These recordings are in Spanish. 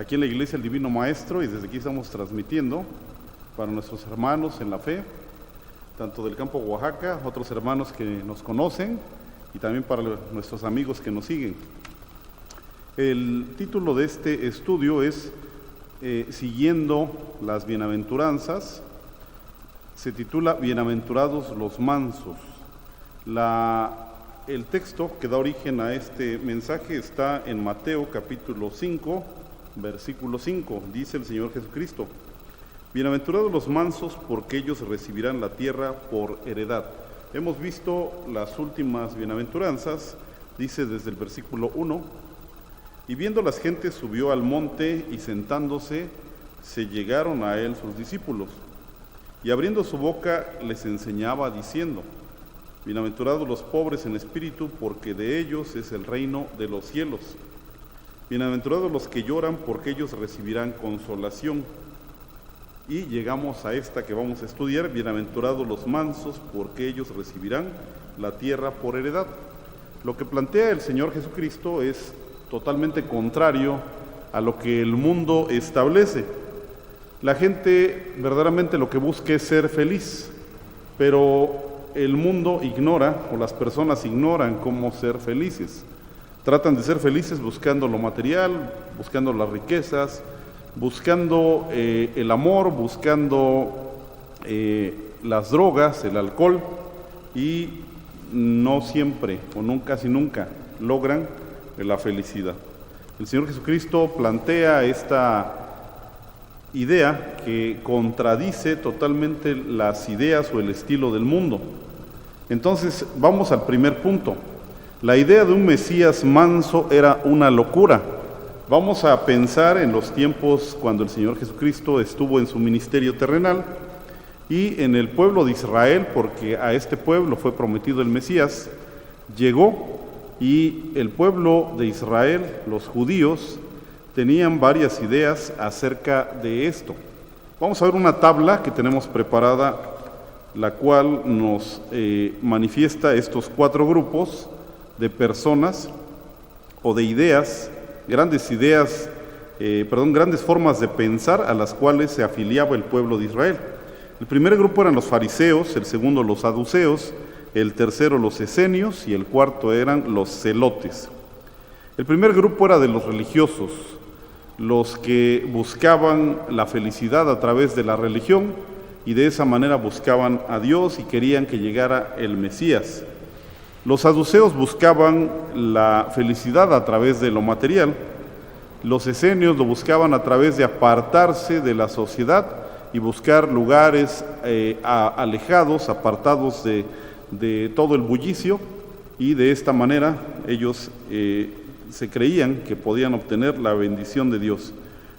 aquí en la Iglesia El Divino Maestro, y desde aquí estamos transmitiendo para nuestros hermanos en la fe, tanto del campo Oaxaca, otros hermanos que nos conocen, y también para nuestros amigos que nos siguen. El título de este estudio es Siguiendo las Bienaventuranzas. Se titula Bienaventurados los mansos. El texto que da origen a este mensaje está en Mateo capítulo 5, versículo 5. Dice el Señor Jesucristo: Bienaventurados los mansos, porque ellos recibirán la tierra por heredad. Hemos visto las últimas bienaventuranzas. Dice desde el versículo 1: Y viendo las gentes, subió al monte, y sentándose, se llegaron a él sus discípulos. Y abriendo su boca, les enseñaba, diciendo: Bienaventurados los pobres en espíritu, porque de ellos es el reino de los cielos. Bienaventurados los que lloran, porque ellos recibirán consolación. Y llegamos a esta que vamos a estudiar: Bienaventurados los mansos, porque ellos recibirán la tierra por heredad. Lo que plantea el Señor Jesucristo es totalmente contrario a lo que el mundo establece. La gente verdaderamente lo que busca es ser feliz, pero el mundo ignora, o las personas ignoran cómo ser felices. Tratan de ser felices buscando lo material, buscando las riquezas, buscando el amor, buscando las drogas, el alcohol, y no siempre, o casi nunca, logran la felicidad. El Señor Jesucristo plantea esta idea que contradice totalmente las ideas o el estilo del mundo. Entonces, vamos al primer punto. La idea de un Mesías manso era una locura. Vamos a pensar en los tiempos cuando el Señor Jesucristo estuvo en su ministerio terrenal y en el pueblo de Israel, porque a este pueblo fue prometido el Mesías. Llegó, y el pueblo de Israel, los judíos, tenían varias ideas acerca de esto. Vamos a ver una tabla que tenemos preparada, la cual nos manifiesta estos 4 grupos de personas o de ideas, grandes formas de pensar a las cuales se afiliaba el pueblo de Israel. El primer grupo eran los fariseos, el segundo los saduceos, el tercero los esenios y el cuarto eran los celotes. El primer grupo era de los religiosos, los que buscaban la felicidad a través de la religión y de esa manera buscaban a Dios y querían que llegara el Mesías. Los saduceos buscaban la felicidad a través de lo material. Los esenios lo buscaban a través de apartarse de la sociedad y buscar lugares alejados, apartados de todo el bullicio, y de esta manera ellos se creían que podían obtener la bendición de Dios.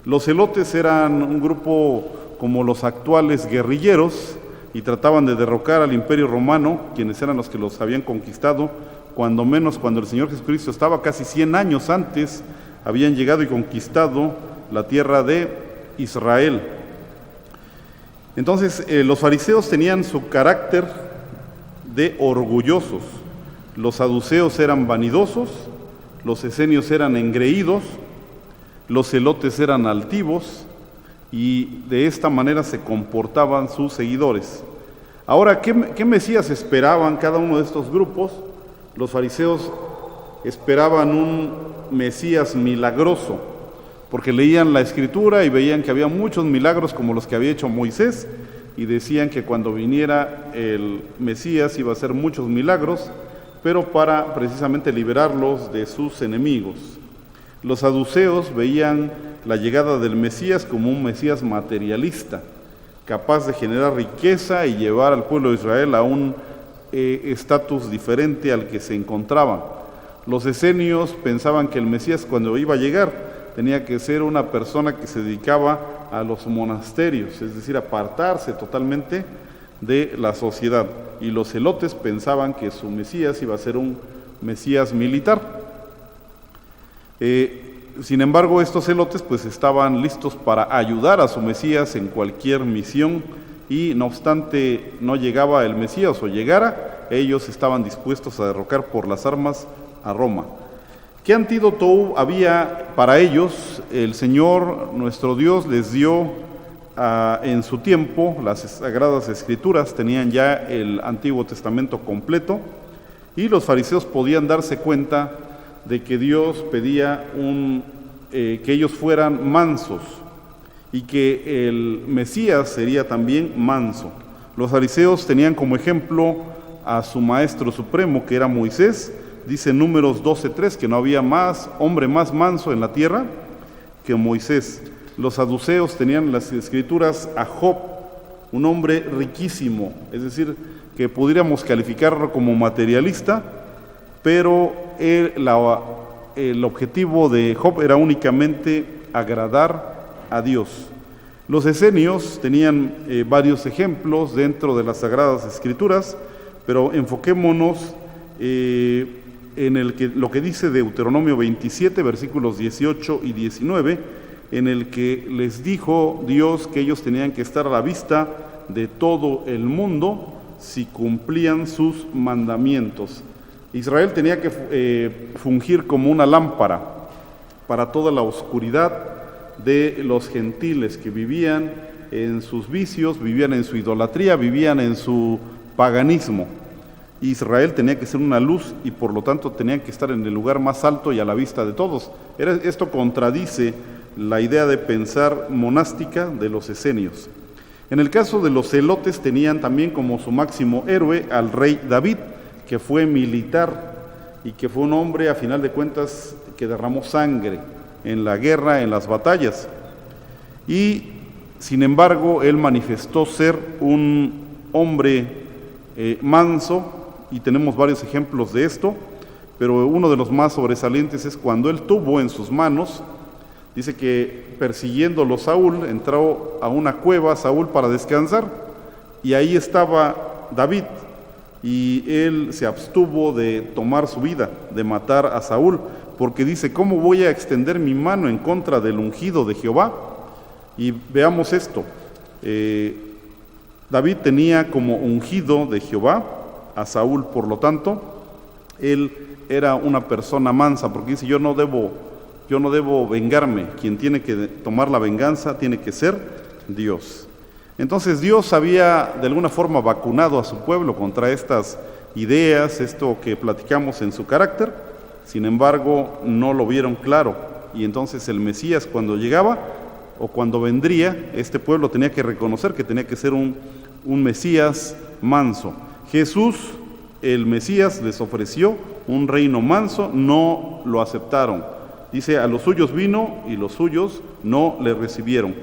Los celotes eran un grupo como los actuales guerrilleros y trataban de derrocar al Imperio Romano, quienes eran los que los habían conquistado, cuando el Señor Jesucristo estaba casi 100 años antes, habían llegado y conquistado la tierra de Israel. Entonces, los fariseos tenían su carácter de orgullosos, los saduceos eran vanidosos, los esenios eran engreídos, los celotes eran altivos, y de esta manera se comportaban sus seguidores. Ahora, ¿qué Mesías esperaban cada uno de estos grupos? Los fariseos esperaban un Mesías milagroso, porque leían la Escritura y veían que había muchos milagros como los que había hecho Moisés, y decían que cuando viniera el Mesías iba a hacer muchos milagros, pero para precisamente liberarlos de sus enemigos. Los saduceos veían la llegada del Mesías como un Mesías materialista, capaz de generar riqueza y llevar al pueblo de Israel a un estatus diferente al que se encontraban. Los esenios pensaban que el Mesías, cuando iba a llegar, tenía que ser una persona que se dedicaba a los monasterios, es decir, apartarse totalmente de la sociedad. Y los celotes pensaban que su Mesías iba a ser un Mesías militar. Sin embargo, estos celotes pues estaban listos para ayudar a su Mesías en cualquier misión, y no obstante no llegaba el Mesías o llegara, ellos estaban dispuestos a derrocar por las armas a Roma. ¿Qué antídoto había para ellos? El Señor, nuestro Dios, les dio en su tiempo. Las Sagradas Escrituras tenían ya el Antiguo Testamento completo, y los fariseos podían darse cuenta de que Dios pedía que ellos fueran mansos, y que el Mesías sería también manso. Los fariseos tenían como ejemplo a su maestro supremo, que era Moisés. Dice en Números 12:3 que no había hombre más manso en la tierra que Moisés. Los saduceos tenían en las Escrituras a Job, un hombre riquísimo, es decir, que pudiéramos calificarlo como materialista, pero el objetivo de Job era únicamente agradar a Dios. Los esenios tenían varios ejemplos dentro de las Sagradas Escrituras, pero enfoquémonos en lo que dice Deuteronomio 27, versículos 18 y 19, en el que les dijo Dios que ellos tenían que estar a la vista de todo el mundo si cumplían sus mandamientos. Israel tenía que fungir como una lámpara para toda la oscuridad de los gentiles que vivían en sus vicios, vivían en su idolatría, vivían en su paganismo. Israel tenía que ser una luz, y por lo tanto tenía que estar en el lugar más alto y a la vista de todos. Esto contradice la idea de pensar monástica de los esenios. En el caso de los celotes, tenían también como su máximo héroe al rey David, que fue militar y que fue un hombre, a final de cuentas, que derramó sangre en la guerra, en las batallas. Y sin embargo, él manifestó ser un hombre manso, y tenemos varios ejemplos de esto, pero uno de los más sobresalientes es cuando él tuvo en sus manos, dice que persiguiéndolo Saúl, entró a una cueva Saúl para descansar, y ahí estaba David, y él se abstuvo de tomar su vida, de matar a Saúl, porque dice: ¿cómo voy a extender mi mano en contra del ungido de Jehová? Y veamos esto. David tenía como ungido de Jehová a Saúl, por lo tanto, él era una persona mansa, porque dice: yo no debo vengarme, quien tiene que tomar la venganza tiene que ser Dios. Entonces Dios había de alguna forma vacunado a su pueblo contra estas ideas, esto que platicamos en su carácter. Sin embargo, no lo vieron claro, y entonces el Mesías, cuando llegaba o cuando vendría, este pueblo tenía que reconocer que tenía que ser un Mesías manso. Jesús, el Mesías, les ofreció un reino manso, no lo aceptaron. Dice: a los suyos vino y los suyos no le recibieron.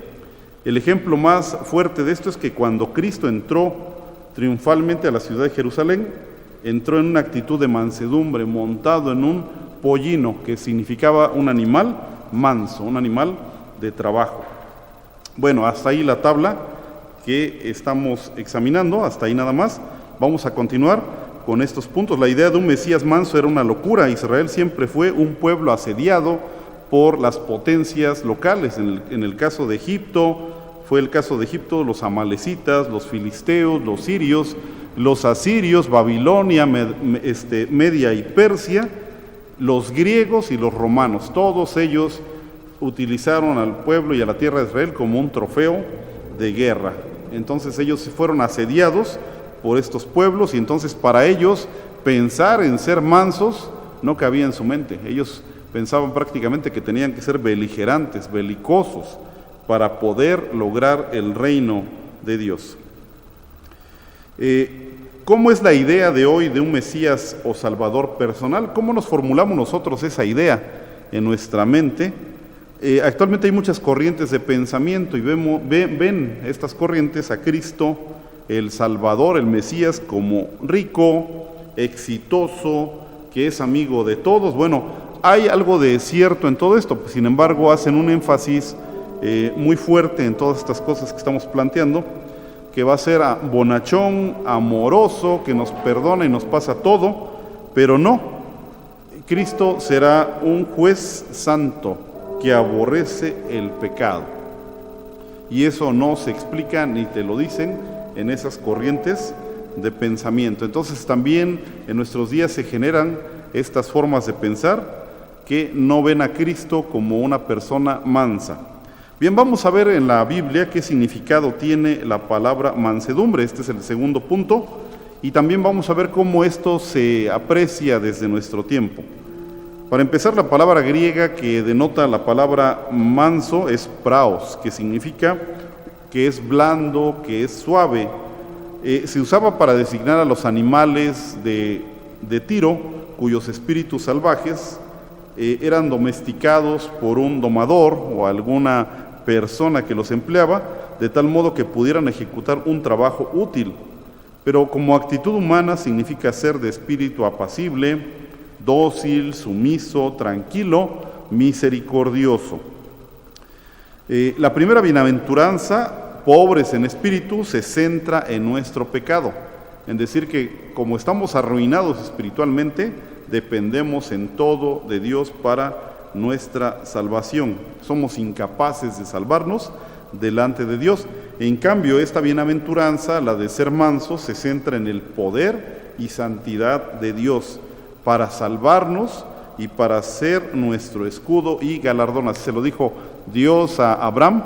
El ejemplo más fuerte de esto es que cuando Cristo entró triunfalmente a la ciudad de Jerusalén, entró en una actitud de mansedumbre, montado en un pollino, que significaba un animal manso, un animal de trabajo. Bueno, hasta ahí la tabla que estamos examinando, hasta ahí nada más. Vamos a continuar con estos puntos. La idea de un Mesías manso era una locura. Israel siempre fue un pueblo asediado por las potencias locales. En el caso de Egipto, fue el caso de Egipto, los amalecitas, los filisteos, los sirios, los asirios, Babilonia, Media y Persia, los griegos y los romanos. Todos ellos utilizaron al pueblo y a la tierra de Israel como un trofeo de guerra. Entonces ellos fueron asediados por estos pueblos, y entonces para ellos pensar en ser mansos no cabía en su mente. Ellos pensaban prácticamente que tenían que ser beligerantes, belicosos, para poder lograr el reino de Dios. ¿Cómo es la idea de hoy de un Mesías o Salvador personal? ¿Cómo nos formulamos nosotros esa idea en nuestra mente? Actualmente hay muchas corrientes de pensamiento, y ven estas corrientes a Cristo, el Salvador, el Mesías, como rico, exitoso, que es amigo de todos. Bueno, hay algo de cierto en todo esto, sin embargo hacen un énfasis muy fuerte en todas estas cosas que estamos planteando, que va a ser bonachón, amoroso, que nos perdona y nos pasa todo, pero no. Cristo será un juez santo que aborrece el pecado, y eso no se explica ni te lo dicen en esas corrientes de pensamiento. Entonces también en nuestros días se generan estas formas de pensar que no ven a Cristo como una persona mansa. Bien, vamos a ver en la Biblia qué significado tiene la palabra mansedumbre. Este es el segundo punto. Y también vamos a ver cómo esto se aprecia desde nuestro tiempo. Para empezar, la palabra griega que denota la palabra manso es praos, que significa que es blando, que es suave. Se usaba para designar a los animales de Tiro, cuyos espíritus salvajes eran domesticados por un domador o alguna persona que los empleaba, de tal modo que pudieran ejecutar un trabajo útil. Pero como actitud humana significa ser de espíritu apacible, dócil, sumiso, tranquilo, misericordioso. La primera bienaventuranza, pobres en espíritu, se centra en nuestro pecado, en decir que como estamos arruinados espiritualmente, dependemos en todo de Dios para nuestra salvación. Somos incapaces de salvarnos delante de Dios. En cambio, esta bienaventuranza, la de ser manso, se centra en el poder y santidad de Dios para salvarnos y para ser nuestro escudo y galardón. Así se lo dijo Dios a Abraham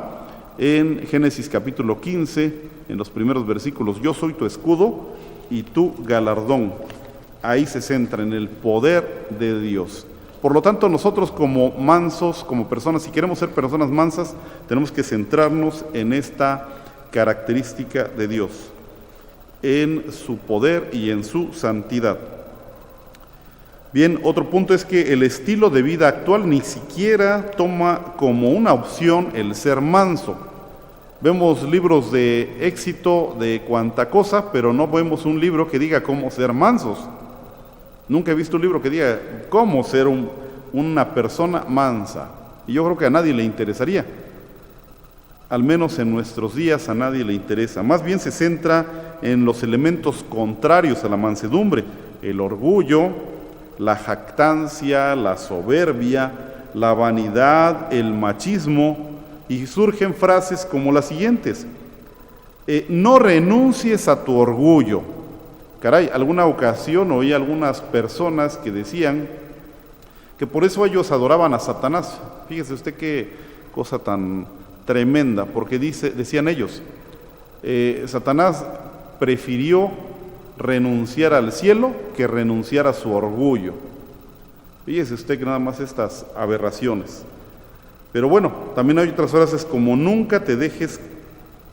en Génesis capítulo 15, en los primeros versículos: yo soy tu escudo y tu galardón. Ahí se centra en el poder de Dios. Por lo tanto, nosotros como mansos, como personas, si queremos ser personas mansas, tenemos que centrarnos en esta característica de Dios, en su poder y en su santidad. Bien, otro punto es que el estilo de vida actual ni siquiera toma como una opción el ser manso. Vemos libros de éxito de cuanta cosa, pero no vemos un libro que diga cómo ser mansos. Nunca he visto un libro que diga cómo ser una persona mansa. Y yo creo que a nadie le interesaría. Al menos en nuestros días a nadie le interesa. Más bien se centra en los elementos contrarios a la mansedumbre: el orgullo, la jactancia, la soberbia, la vanidad, el machismo. Y surgen frases como las siguientes: no renuncies a tu orgullo. Caray, alguna ocasión oí a algunas personas que decían que por eso ellos adoraban a Satanás. Fíjese usted qué cosa tan tremenda, porque decían ellos, Satanás prefirió renunciar al cielo que renunciar a su orgullo. Fíjese usted que nada más estas aberraciones. Pero bueno, también hay otras frases como: nunca te dejes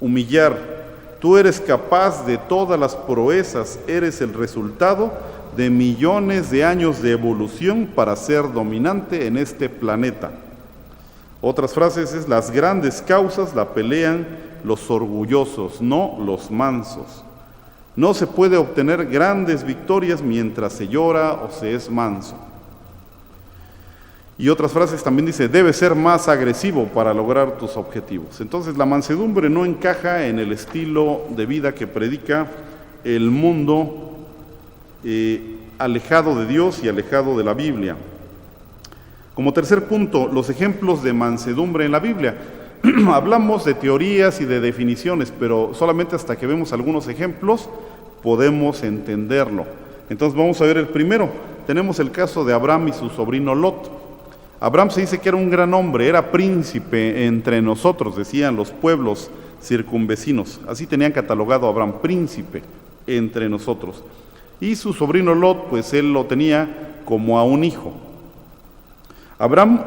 humillar. Tú eres capaz de todas las proezas, eres el resultado de millones de años de evolución para ser dominante en este planeta. Otras frases es: las grandes causas la pelean los orgullosos, no los mansos. No se puede obtener grandes victorias mientras se llora o se es manso. Y otras frases también dice: debes ser más agresivo para lograr tus objetivos. Entonces la mansedumbre no encaja en el estilo de vida que predica el mundo alejado de Dios y alejado de la Biblia. Como tercer punto, los ejemplos de mansedumbre en la Biblia. Hablamos de teorías y de definiciones, pero solamente hasta que vemos algunos ejemplos podemos entenderlo. Entonces vamos a ver el primero. Tenemos el caso de Abraham y su sobrino Lot. Abraham se dice que era un gran hombre, era príncipe entre nosotros, decían los pueblos circunvecinos. Así tenían catalogado a Abraham: príncipe entre nosotros. Y su sobrino Lot, pues él lo tenía como a un hijo. Abraham,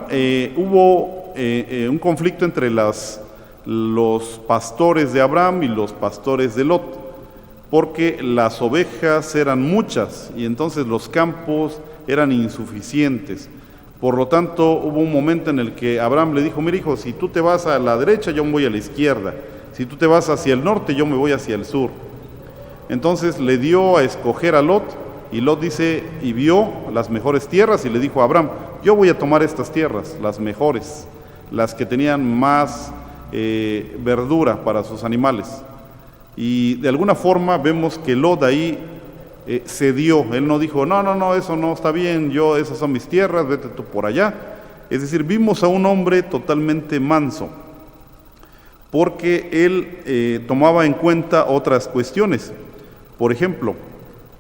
hubo un conflicto entre los pastores de Abraham y los pastores de Lot, porque las ovejas eran muchas y entonces los campos eran insuficientes. Por lo tanto, hubo un momento en el que Abraham le dijo: mira, hijo, si tú te vas a la derecha, yo me voy a la izquierda. Si tú te vas hacia el norte, yo me voy hacia el sur. Entonces le dio a escoger a Lot, y Lot dice, y vio las mejores tierras, y le dijo a Abraham: yo voy a tomar estas tierras, las mejores, las que tenían más verdura para sus animales. Y de alguna forma vemos que Lot ahí cedió. Él no dijo: no, eso no está bien, esas son mis tierras, vete tú por allá. Es decir, vimos a un hombre totalmente manso, porque él tomaba en cuenta otras cuestiones. Por ejemplo,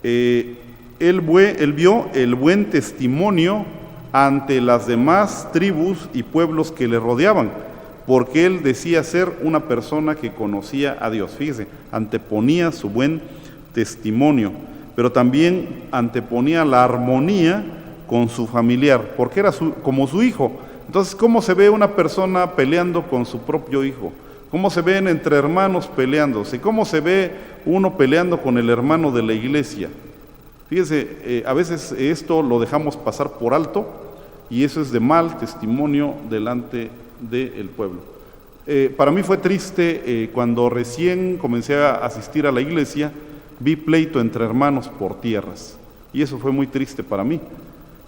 él vio el buen testimonio ante las demás tribus y pueblos que le rodeaban, porque él decía ser una persona que conocía a Dios. Fíjese, anteponía su buen testimonio, pero también anteponía la armonía con su familiar, porque era como su hijo. Entonces, ¿cómo se ve una persona peleando con su propio hijo? ¿Cómo se ven entre hermanos peleándose? ¿Cómo se ve uno peleando con el hermano de la iglesia? Fíjese, a veces esto lo dejamos pasar por alto y eso es de mal testimonio delante del pueblo. Para mí fue triste cuando recién comencé a asistir a la iglesia, vi pleito entre hermanos por tierras y eso fue muy triste para mí.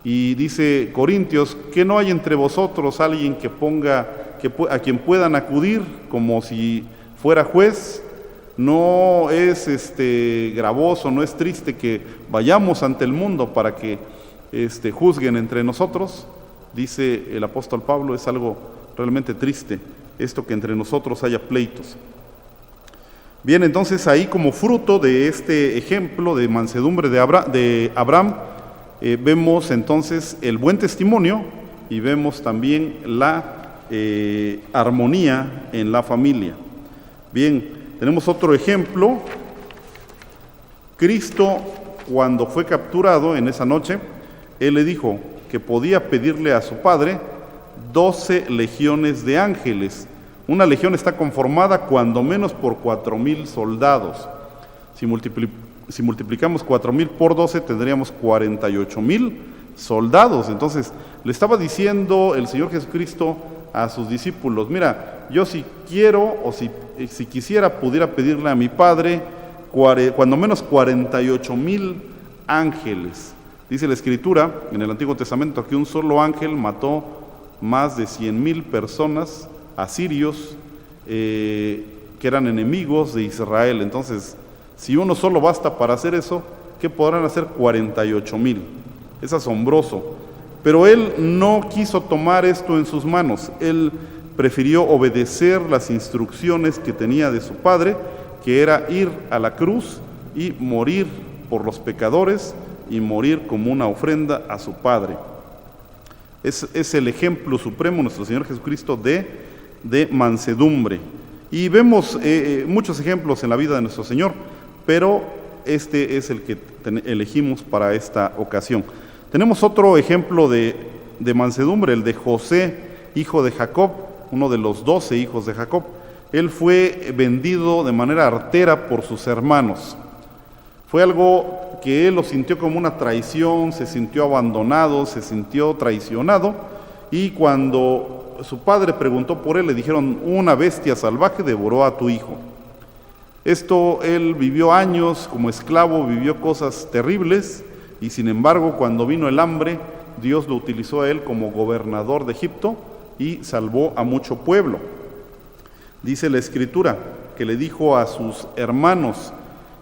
Y dice Corintios, que no hay entre vosotros alguien que ponga, a quien puedan acudir como si fuera juez. No es gravoso, no es triste que vayamos ante el mundo para que juzguen entre nosotros. Dice el apóstol Pablo, es algo realmente triste esto que entre nosotros haya pleitos. Bien, entonces ahí como fruto de este ejemplo de mansedumbre de Abraham, vemos entonces el buen testimonio y vemos también la armonía en la familia. Bien, tenemos otro ejemplo. Cristo, cuando fue capturado en esa noche, Él le dijo que podía pedirle a su Padre 12 legiones de ángeles. Una legión está conformada cuando menos por 4,000 soldados. Si multiplicamos 4,000 por 12, tendríamos 48,000 soldados. Entonces, le estaba diciendo el Señor Jesucristo a sus discípulos, mira, yo si quiero o si quisiera pudiera pedirle a mi Padre cuando menos 48,000 ángeles. Dice la Escritura en el Antiguo Testamento que un solo ángel mató más de 100,000 personas, asirios, que eran enemigos de Israel. Entonces, si uno solo basta para hacer eso, ¿qué podrán hacer 48,000? Es asombroso. Pero él no quiso tomar esto en sus manos. Él prefirió obedecer las instrucciones que tenía de su Padre, que era ir a la cruz y morir por los pecadores y morir como una ofrenda a su Padre. Es el ejemplo supremo, nuestro Señor Jesucristo, de mansedumbre. Y vemos muchos ejemplos en la vida de nuestro Señor, pero este es el que elegimos para esta ocasión. Tenemos otro ejemplo de mansedumbre, el de José, hijo de Jacob, uno de los 12 hijos de Jacob. Él fue vendido de manera artera por sus hermanos. Fue algo que él lo sintió como una traición, se sintió abandonado, se sintió traicionado, y cuando su padre preguntó por él, le dijeron, una bestia salvaje devoró a tu hijo. Esto, él vivió años como esclavo, vivió cosas terribles, y sin embargo, cuando vino el hambre, Dios lo utilizó a él como gobernador de Egipto y salvó a mucho pueblo. Dice la Escritura que le dijo a sus hermanos,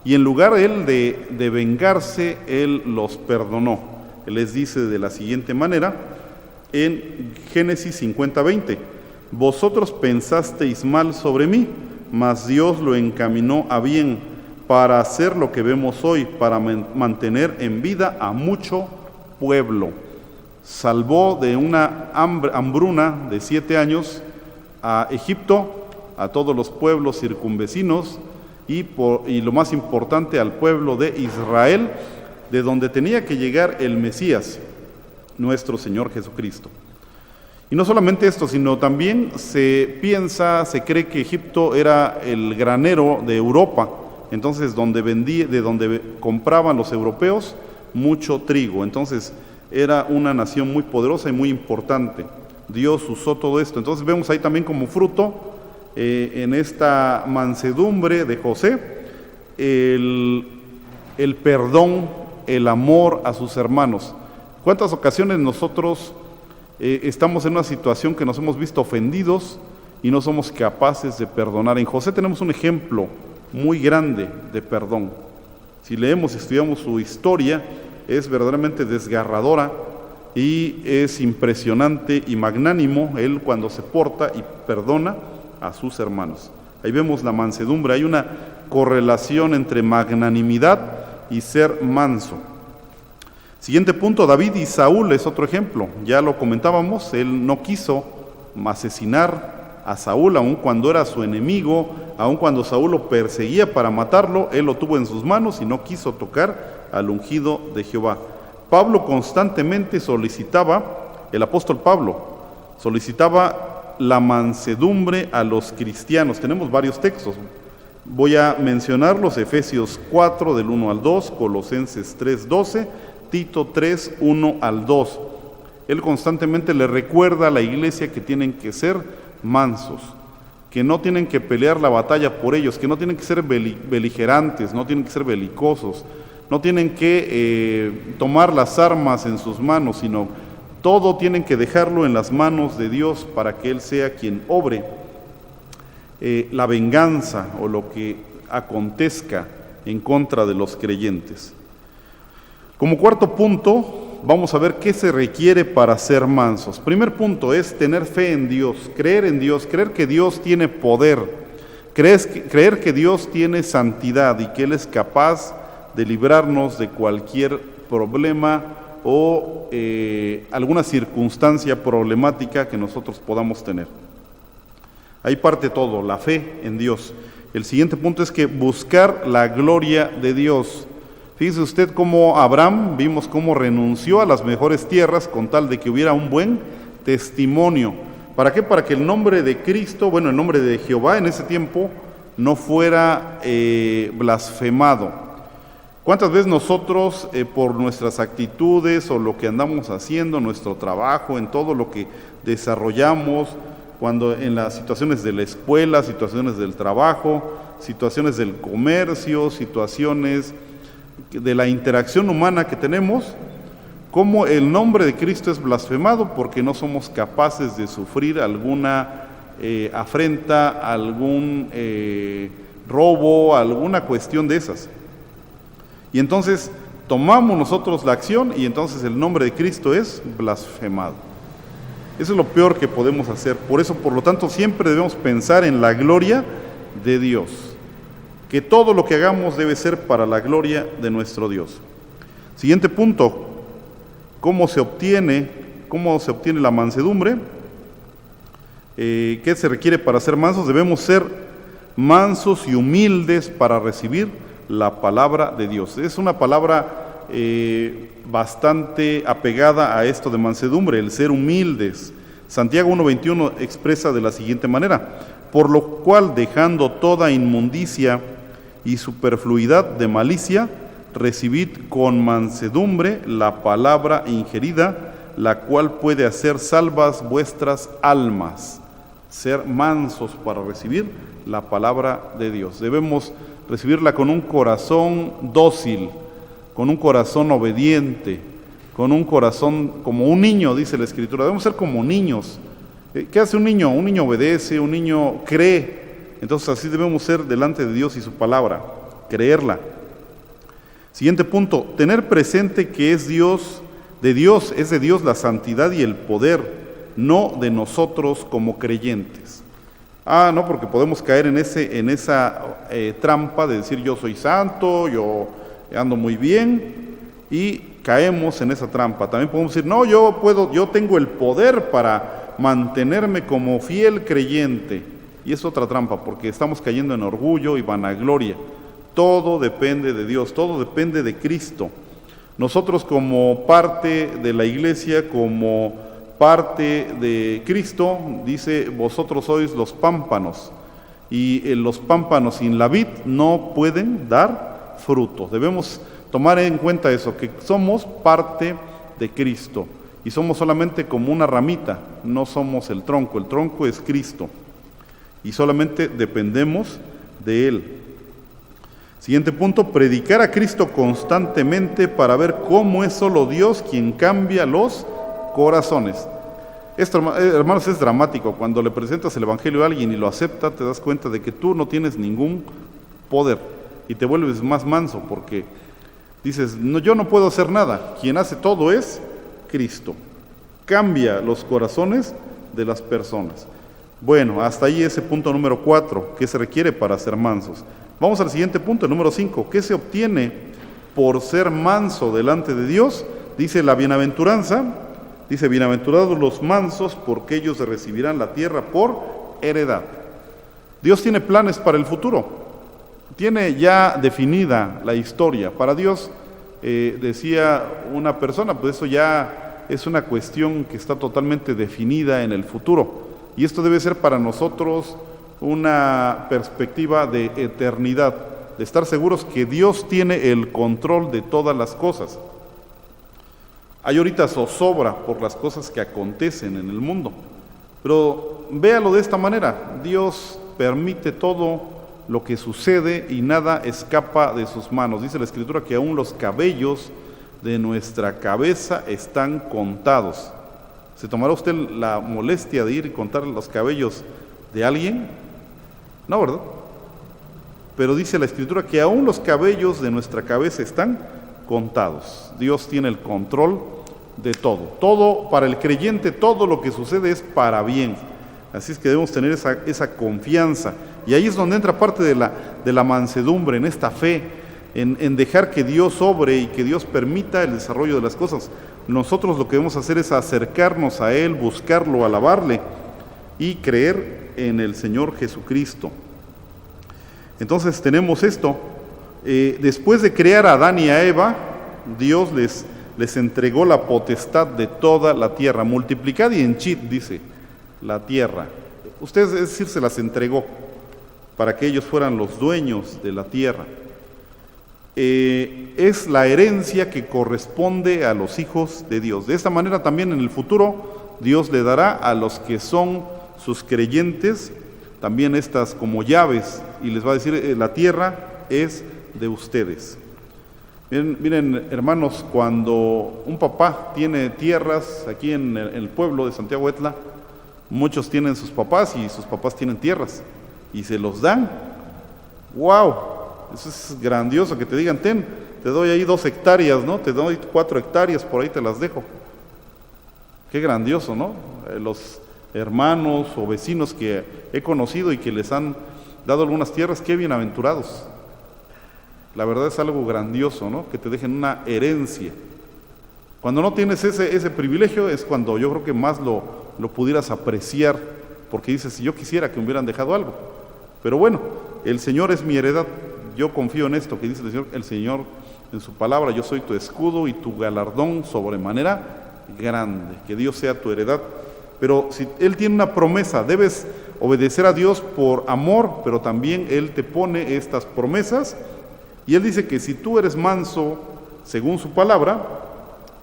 y en lugar él de vengarse, él los perdonó. Él les dice de la siguiente manera, en Génesis 50:20, vosotros pensasteis mal sobre mí, mas Dios lo encaminó a bien, para hacer lo que vemos hoy, para mantener en vida a mucho pueblo. Salvó de una hambruna de 7 años a Egipto, a todos los pueblos circunvecinos y lo más importante, al pueblo de Israel, de donde tenía que llegar el Mesías, nuestro Señor Jesucristo. Y no solamente esto, sino también se cree que Egipto era el granero de Europa. Entonces, de donde compraban los europeos mucho trigo. Entonces, era una nación muy poderosa y muy importante. Dios usó todo esto. Entonces, vemos ahí también como fruto, en esta mansedumbre de José, el perdón, el amor a sus hermanos. ¿Cuántas ocasiones nosotros estamos en una situación que nos hemos visto ofendidos y no somos capaces de perdonar? En José tenemos un ejemplo muy grande de perdón. Si leemos y estudiamos su historia, es verdaderamente desgarradora y es impresionante y magnánimo él cuando se porta y perdona a sus hermanos. Ahí vemos la mansedumbre, hay una correlación entre magnanimidad y ser manso. Siguiente punto, David y Saúl es otro ejemplo. Ya lo comentábamos, él no quiso asesinar a Saúl, aun cuando era su enemigo, aun cuando Saúl lo perseguía para matarlo, él lo tuvo en sus manos y no quiso tocar al ungido de Jehová. Pablo constantemente solicitaba, el apóstol Pablo, solicitaba la mansedumbre a los cristianos. Tenemos varios textos. Voy a mencionarlos: Efesios 4, del 1 al 2, Colosenses 3, 12, Tito 3, 1 al 2. Él constantemente le recuerda a la iglesia que tienen que ser mansos, que no tienen que pelear la batalla por ellos, que no tienen que ser beligerantes, no tienen que ser belicosos, no tienen que tomar las armas en sus manos, sino todo tienen que dejarlo en las manos de Dios para que Él sea quien obre la venganza o lo que acontezca en contra de los creyentes. Como cuarto punto, vamos a ver qué se requiere para ser mansos. Primer punto es tener fe en Dios, creer que Dios tiene poder, creer que Dios tiene santidad y que Él es capaz de librarnos de cualquier problema o alguna circunstancia problemática que nosotros podamos tener. Ahí parte todo, la fe en Dios. El siguiente punto es que buscar la gloria de Dios. Fíjese usted cómo Abraham, vimos cómo renunció a las mejores tierras con tal de que hubiera un buen testimonio. ¿Para qué? Para que el nombre de Cristo, el nombre de Jehová en ese tiempo no fuera blasfemado. ¿Cuántas veces nosotros por nuestras actitudes o lo que andamos haciendo, nuestro trabajo, en todo lo que desarrollamos, cuando en las situaciones de la escuela, situaciones del trabajo, situaciones del comercio, situaciones de la interacción humana que tenemos, cómo el nombre de Cristo es blasfemado porque no somos capaces de sufrir alguna afrenta, algún robo, alguna cuestión de esas? Y entonces tomamos nosotros la acción y entonces el nombre de Cristo es blasfemado. Eso es lo peor que podemos hacer. Por eso, por lo tanto, siempre debemos pensar en la gloria de Dios. Que todo lo que hagamos debe ser para la gloria de nuestro Dios. Siguiente punto, ¿cómo se obtiene la mansedumbre? ¿Qué se requiere para ser mansos? Debemos ser mansos y humildes para recibir la palabra de Dios. Es una palabra bastante apegada a esto de mansedumbre, el ser humildes. Santiago 1:21 expresa de la siguiente manera: por lo cual, dejando toda inmundicia y superfluidad de malicia, recibid con mansedumbre la palabra ingerida, la cual puede hacer salvas vuestras almas. Ser mansos para recibir la palabra de Dios. Debemos recibirla con un corazón dócil, con un corazón obediente, con un corazón como un niño, dice la Escritura. Debemos ser como niños. ¿Qué hace un niño? Un niño obedece, un niño cree. Entonces así debemos ser delante de Dios y su palabra, creerla. Siguiente punto, tener presente que es de Dios la santidad y el poder, no de nosotros como creyentes. No, porque podemos caer en esa trampa de decir yo soy santo, yo ando muy bien, y caemos en esa trampa. También podemos decir, no, yo tengo el poder para mantenerme como fiel creyente, y es otra trampa, porque estamos cayendo en orgullo y vanagloria. Todo depende de Dios, todo depende de Cristo. Nosotros como parte de la iglesia, como parte de Cristo, dice, vosotros sois los pámpanos, y los pámpanos sin la vid no pueden dar fruto. Debemos tomar en cuenta eso, que somos parte de Cristo, y somos solamente como una ramita, no somos el tronco es Cristo, y solamente dependemos de Él. Siguiente punto, predicar a Cristo constantemente para ver cómo es solo Dios quien cambia los corazones. Esto, hermanos, es dramático. Cuando le presentas el Evangelio a alguien y lo acepta, te das cuenta de que tú no tienes ningún poder y te vuelves más manso porque dices, no, yo no puedo hacer nada. Quien hace todo es Cristo. Cambia los corazones de las personas. Bueno, hasta ahí ese punto número 4, ¿qué se requiere para ser mansos? Vamos al siguiente punto, el número 5, ¿qué se obtiene por ser manso delante de Dios? dice la bienaventuranza, dice, bienaventurados los mansos, porque ellos recibirán la tierra por heredad. Dios tiene planes para el futuro, tiene ya definida la historia. Para Dios, decía una persona, pues eso ya es una cuestión que está totalmente definida en el futuro. Y esto debe ser para nosotros una perspectiva de eternidad, de estar seguros que Dios tiene el control de todas las cosas. Hay ahorita zozobra por las cosas que acontecen en el mundo, pero véalo de esta manera: Dios permite todo lo que sucede y nada escapa de sus manos. Dice la Escritura que aún los cabellos de nuestra cabeza están contados. ¿Se tomará usted la molestia de ir y contar los cabellos de alguien? No, ¿verdad? Pero dice la Escritura que aún los cabellos de nuestra cabeza están contados. Dios tiene el control de todo. Todo, para el creyente, todo lo que sucede es para bien. Así es que debemos tener esa confianza. Y ahí es donde entra parte de la mansedumbre, en esta fe, en dejar que Dios obre y que Dios permita el desarrollo de las cosas. Nosotros lo que debemos hacer es acercarnos a Él, buscarlo, alabarle y creer en el Señor Jesucristo. Entonces tenemos esto. Después de crear a Adán y a Eva, Dios les entregó la potestad de toda la tierra. Multiplicad y henchid, dice, la tierra. Ustedes, es decir, se las entregó para que ellos fueran los dueños de la tierra. Es la herencia que corresponde a los hijos de Dios. De esta manera también en el futuro Dios le dará a los que son sus creyentes también estas como llaves, y les va a decir, la tierra es de ustedes. Miren, hermanos, cuando un papá tiene tierras aquí en el pueblo de Santiago Etla, muchos tienen sus papás y sus papás tienen tierras y se los dan. ¡Wow! Eso es grandioso, que te digan, te doy ahí 2 hectáreas, ¿no? Te doy 4 hectáreas, por ahí te las dejo. Qué grandioso, ¿no? Los hermanos o vecinos que he conocido y que les han dado algunas tierras, qué bienaventurados. La verdad es algo grandioso, ¿no? Que te dejen una herencia. Cuando no tienes ese privilegio es cuando yo creo que más lo pudieras apreciar, porque dices, si yo quisiera que me hubieran dejado algo. Pero bueno, el Señor es mi heredad. Yo confío en esto que dice el Señor en su palabra: yo soy tu escudo y tu galardón sobremanera grande. Que Dios sea tu heredad. Pero si Él tiene una promesa, debes obedecer a Dios por amor, pero también Él te pone estas promesas. Y Él dice que si tú eres manso, según su palabra,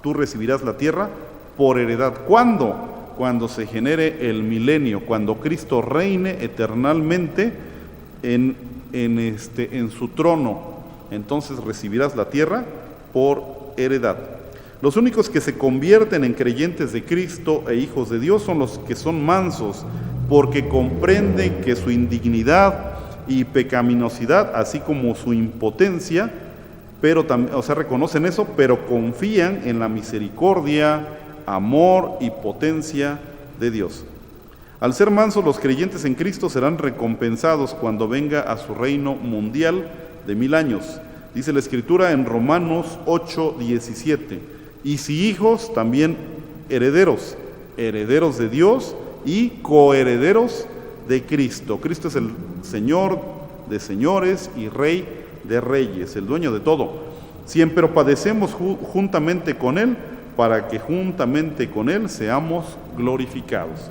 tú recibirás la tierra por heredad. ¿Cuándo? Cuando se genere el milenio, cuando Cristo reine eternamente en su trono. Entonces recibirás la tierra por heredad. Los únicos que se convierten en creyentes de Cristo e hijos de Dios son los que son mansos, porque comprenden que su indignidad y pecaminosidad, así como su impotencia, pero también, reconocen eso, pero confían en la misericordia, amor y potencia de Dios. Al ser mansos, los creyentes en Cristo serán recompensados cuando venga a su reino mundial de 1000 años. Dice la Escritura en Romanos 8:17. Y si hijos, también herederos, herederos de Dios y coherederos de Cristo. Cristo es el Señor de señores y Rey de reyes, el dueño de todo. Si empero padecemos juntamente con Él, para que juntamente con Él seamos glorificados.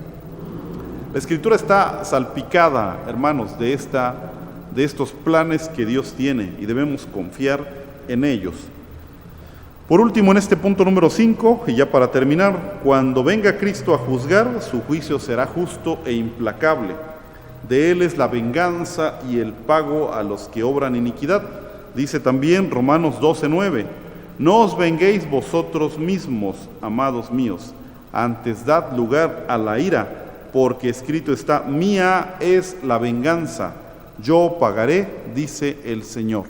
La Escritura está salpicada, hermanos, de estos planes que Dios tiene, y debemos confiar en ellos. Por último, en este punto número 5, y ya para terminar, cuando venga Cristo a juzgar, su juicio será justo e implacable. De Él es la venganza y el pago a los que obran iniquidad. Dice también Romanos 12:9, no os venguéis vosotros mismos, amados míos, antes dad lugar a la ira, porque escrito está, mía es la venganza, yo pagaré, dice el Señor.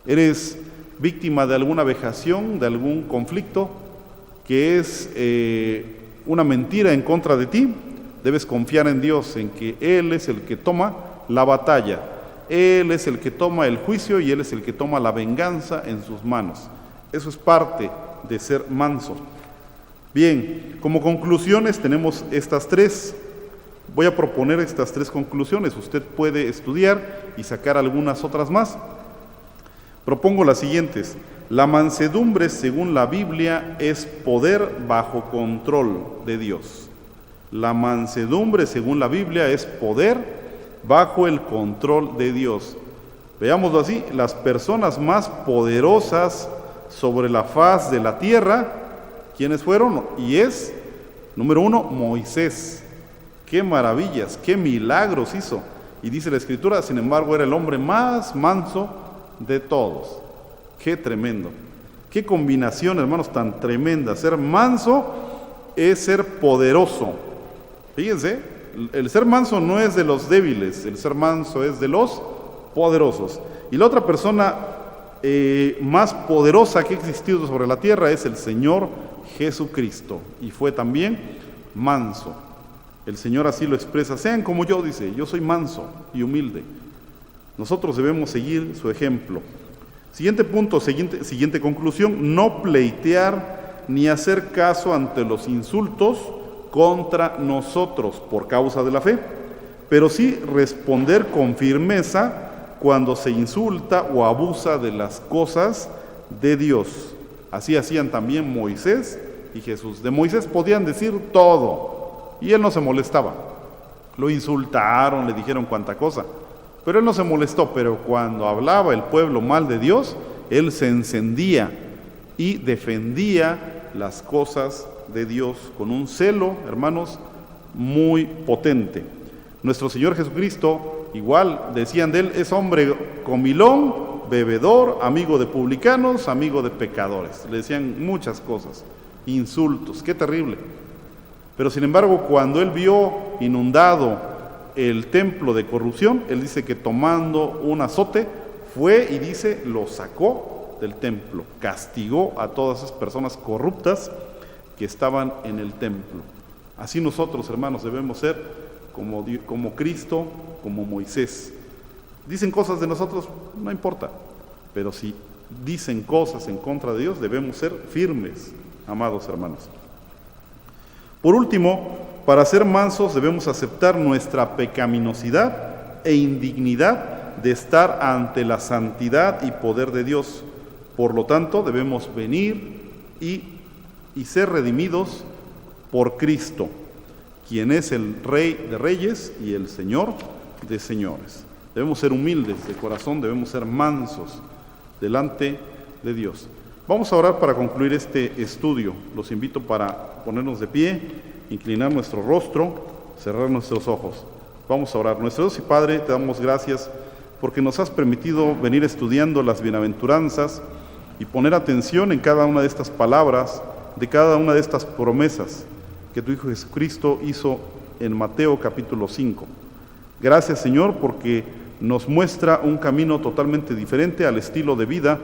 ¿Eres víctima de alguna vejación, de algún conflicto que es una mentira en contra de ti? Debes confiar en Dios, en que Él es el que toma la batalla, Él es el que toma el juicio y Él es el que toma la venganza en sus manos. Eso es parte de ser manso. Bien, como conclusiones tenemos estas tres. Voy a proponer estas tres conclusiones. Usted puede estudiar y sacar algunas otras más. Propongo las siguientes. La mansedumbre, según la Biblia, es poder bajo control de Dios. La mansedumbre, según la Biblia, es poder bajo el control de Dios. Veámoslo así, las personas más poderosas sobre la faz de la tierra, ¿quiénes fueron? Y es, número uno, Moisés. ¡Qué maravillas, qué milagros hizo! Y dice la Escritura, sin embargo, era el hombre más manso de todos. ¡Qué tremendo! ¡Qué combinación, hermanos, tan tremenda! Ser manso es ser poderoso. Fíjense, el ser manso no es de los débiles, el ser manso es de los poderosos. Y la otra persona más poderosa que ha existido sobre la tierra es el Señor Jesucristo. Y fue también manso. El Señor así lo expresa. Sean como yo, dice, yo soy manso y humilde. Nosotros debemos seguir su ejemplo. Siguiente punto, siguiente conclusión, no pleitear ni hacer caso ante los insultos contra nosotros por causa de la fe, pero sí responder con firmeza cuando se insulta o abusa de las cosas de Dios. Así hacían también Moisés y Jesús. De Moisés podían decir todo y él no se molestaba. Lo insultaron, le dijeron cuanta cosa, pero él no se molestó. Pero cuando hablaba el pueblo mal de Dios, él se encendía y defendía las cosas de Dios con un celo, hermanos, muy potente. Nuestro Señor Jesucristo, igual decían de él, es hombre comilón, bebedor, amigo de publicanos, amigo de pecadores. Le decían muchas cosas, insultos, qué terrible. Pero sin embargo, cuando él vio inundado el templo de corrupción, él dice que tomando un azote, fue y dice, lo sacó del templo, castigó a todas esas personas corruptas que estaban en el templo. Así nosotros, hermanos, debemos ser como Cristo, como Moisés. Dicen cosas de nosotros, no importa, pero si dicen cosas en contra de Dios, debemos ser firmes, amados hermanos. Por último, para ser mansos debemos aceptar nuestra pecaminosidad e indignidad de estar ante la santidad y poder de Dios. Por lo tanto, debemos venir y ser redimidos por Cristo, quien es el Rey de Reyes y el Señor de Señores. Debemos ser humildes de corazón, debemos ser mansos delante de Dios. Vamos a orar para concluir este estudio. Los invito para ponernos de pie, inclinar nuestro rostro, cerrar nuestros ojos. Vamos a orar. Nuestro Dios y Padre, te damos gracias porque nos has permitido venir estudiando las bienaventuranzas y poner atención en cada una de estas palabras, de cada una de estas promesas que tu Hijo Jesucristo hizo en Mateo capítulo 5. Gracias, Señor, porque nos muestra un camino totalmente diferente al estilo de vida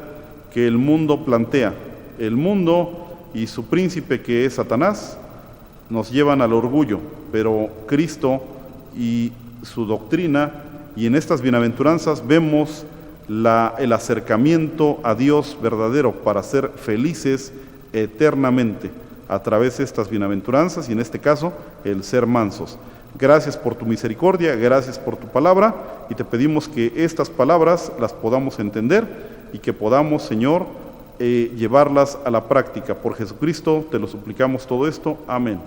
que el mundo plantea. El mundo y su príncipe, que es Satanás, nos llevan al orgullo, pero Cristo y su doctrina, y en estas bienaventuranzas vemos el acercamiento a Dios verdadero para ser felices eternamente a través de estas bienaventuranzas y en este caso el ser mansos. Gracias por tu misericordia, gracias por tu palabra y te pedimos que estas palabras las podamos entender y que podamos, Señor, llevarlas a la práctica. Por Jesucristo te lo suplicamos todo esto. Amén.